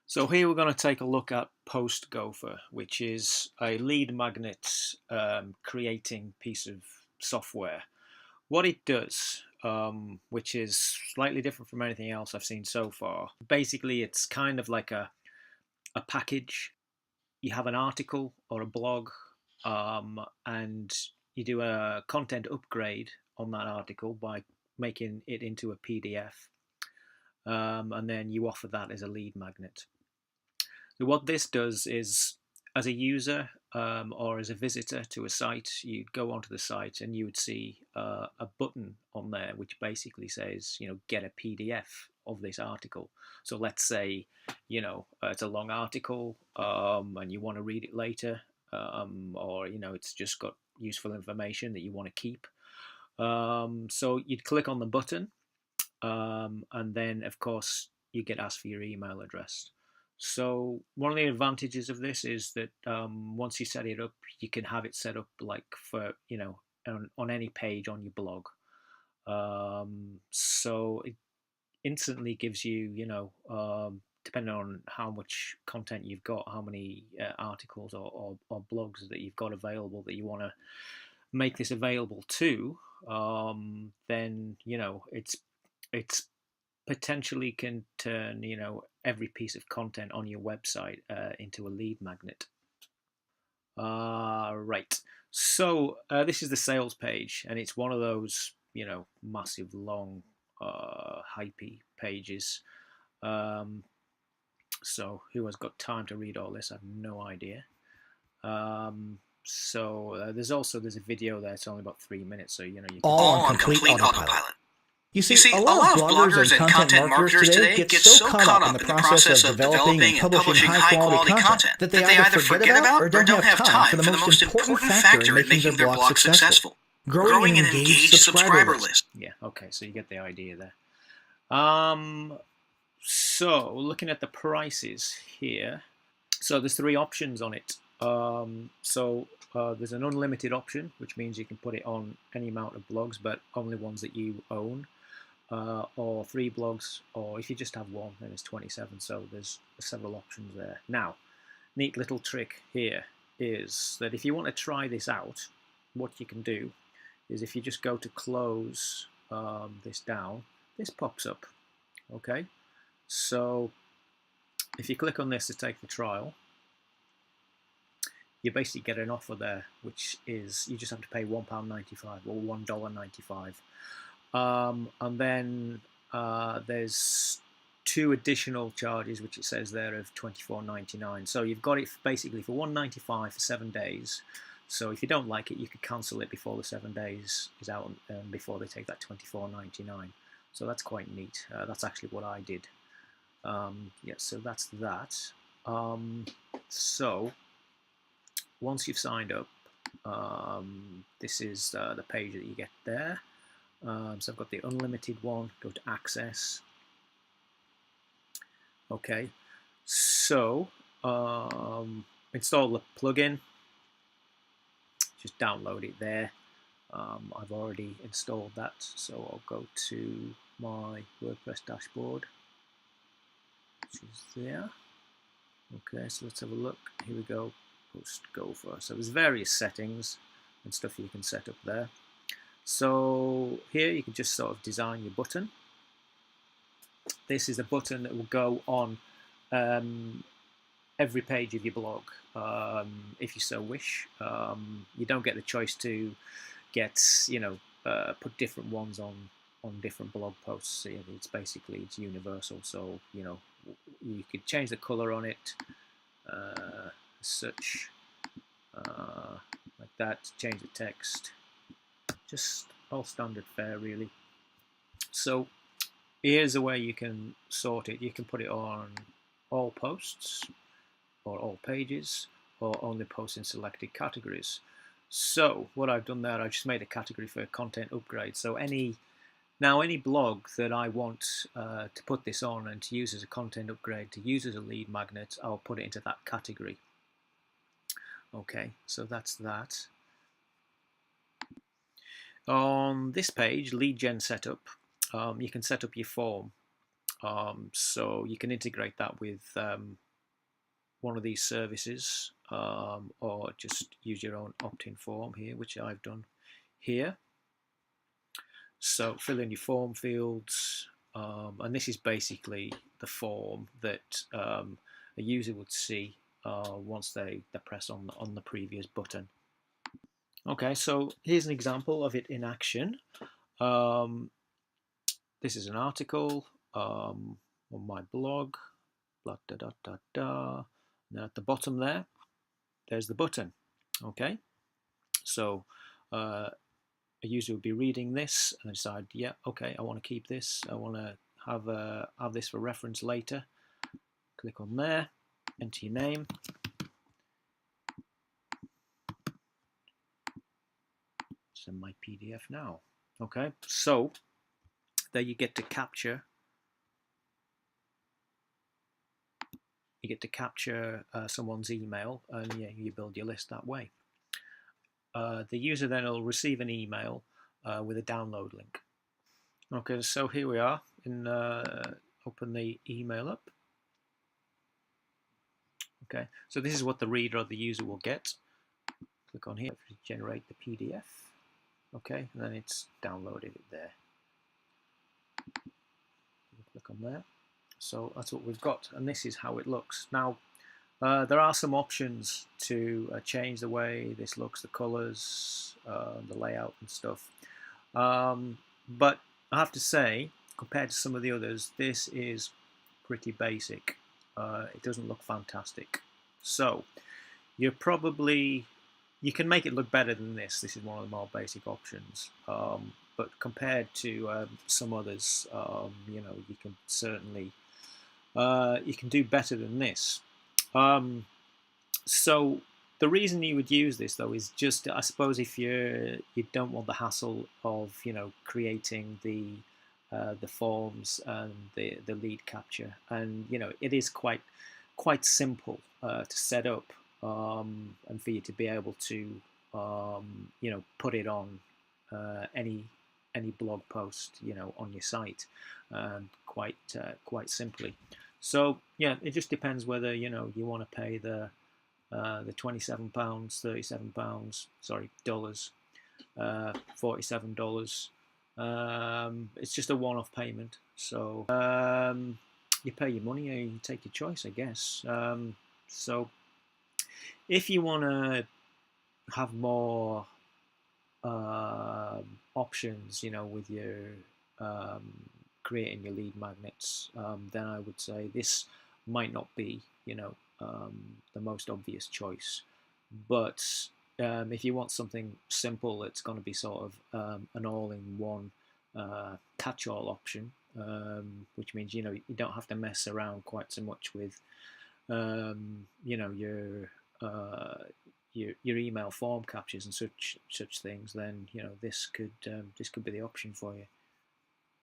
So here we're going to take a look at Postgopher, which is a lead magnet creating piece of software. What it does, which is slightly different from anything else I've seen so far, basically it's kind of like a package. You have an article or a blog, and you do a content upgrade on that article by making it into a PDF, and then you offer that as a lead magnet. So what this does is, as a user or as a visitor to a site, you'd go onto the site and you would see a button on there which basically says, get a PDF of this article. So let's say, it's a long article and you want to read it later, or it's just got useful information that you want to keep. So you'd click on the button, and then of course you get asked for your email address. So one of the advantages of this is that once you set it up, you can have it set up like for on any page on your blog. So it instantly gives you depending on how much content you've got, how many articles or blogs that you've got available that you want to make this available to, then it's potentially can turn every piece of content on your website into a lead magnet. Right. So this is the sales page, and it's one of those massive long hypey pages. So who has got time to read all this? I have no idea. There's a video there. It's only about 3 minutes, so you can All on complete autopilot. You see, a lot of bloggers and content marketers today get so caught up in the process of developing and publishing high-quality content that they either forget about or don't have time for the most important factor in making their blog successful: growing an engaged subscriber list. Yeah, okay, so you get the idea there. So looking at the prices here, so there's three options on it. There's an unlimited option, which means you can put it on any amount of blogs, but only ones that you own, or 3 blogs, or if you just have one, then it's 27. So there's several options there. Now, neat little trick here is that if you want to try this out, what you can do is if you just go to close this down, this pops up. Okay, so if you click on this to take the trial, you basically get an offer there, which is you just have to pay £1.95 or $1.95. And then there's 2 additional charges, which it says there, of $24.99. So you've got it basically for $1.95 for 7 days. So if you don't like it, you could cancel it before the 7 days is out, and before they take that $24.99. So that's quite neat. That's actually what I did. So that's that. So once you've signed up, this is the page that you get there. So I've got the unlimited one. Go to access. Okay, so install the plugin. Just download it there. I've already installed that, so I'll go to my WordPress dashboard, which is there. Okay, so let's have a look. Here we go. Postgopher. So there's various settings and stuff you can set up there. So here you can just sort of design your button. This is a button that will go on every page of your blog, if you so wish. You don't get the choice to get put different ones on different blog posts. It's universal. So you could change the color on it. Such like that, change the text, just all standard fare really. So here's a way you can sort it. You can put it on all posts or all pages, or only posts in selected categories. So what I've done there, I just made a category for content upgrade. So any blog that I want to put this on and to use as a content upgrade, to use as a lead magnet, I'll put it into that category. Okay, so that's that. On this page, lead gen setup, you can set up your form. So you can integrate that with one of these services, or just use your own opt-in form here, which I've done here. So fill in your form fields, and this is basically the form that a user would see once they press on the previous button. Okay, so here's an example of it in action. This is an article on my blog. Blah, da, da, da, da. Now at the bottom there's the button. Okay, so a user will be reading this and decide, yeah, okay, I want to keep this. I want to have this for reference later. Click on there, enter your name. Send my PDF now. Okay, so there you get to capture. You get to capture someone's email, and yeah, you build your list that way. The user then will receive an email with a download link. Okay, so here we are. Open the email up. Okay, so this is what the reader or the user will get. Click on here to generate the PDF. Okay, and then it's downloaded it there. Click on there. So that's what we've got, and this is how it looks. Now, there are some options to change the way this looks, the colors, the layout and stuff. But I have to say, compared to some of the others, this is pretty basic. It doesn't look fantastic. So you can make it look better than this. This is one of the more basic options. But compared to some others, you can certainly you can do better than this. So the reason you would use this, though, is just, I suppose, if you don't want the hassle of creating the forms and the lead capture, and it is quite simple to set up, and for you to be able to put it on any blog post on your site, quite simply. So yeah, it just depends whether you want to pay the £27, £37, sorry, dollars, $47. It's just a one-off payment, so you pay your money and you take your choice, I guess. So if you want to have more options, with your creating your lead magnets, then I would say this might not be, the most obvious choice. But if you want something simple, it's going to be sort of an all-in-one catch-all option, which means you don't have to mess around quite so much with your email form captures and such things. Then this could be the option for you.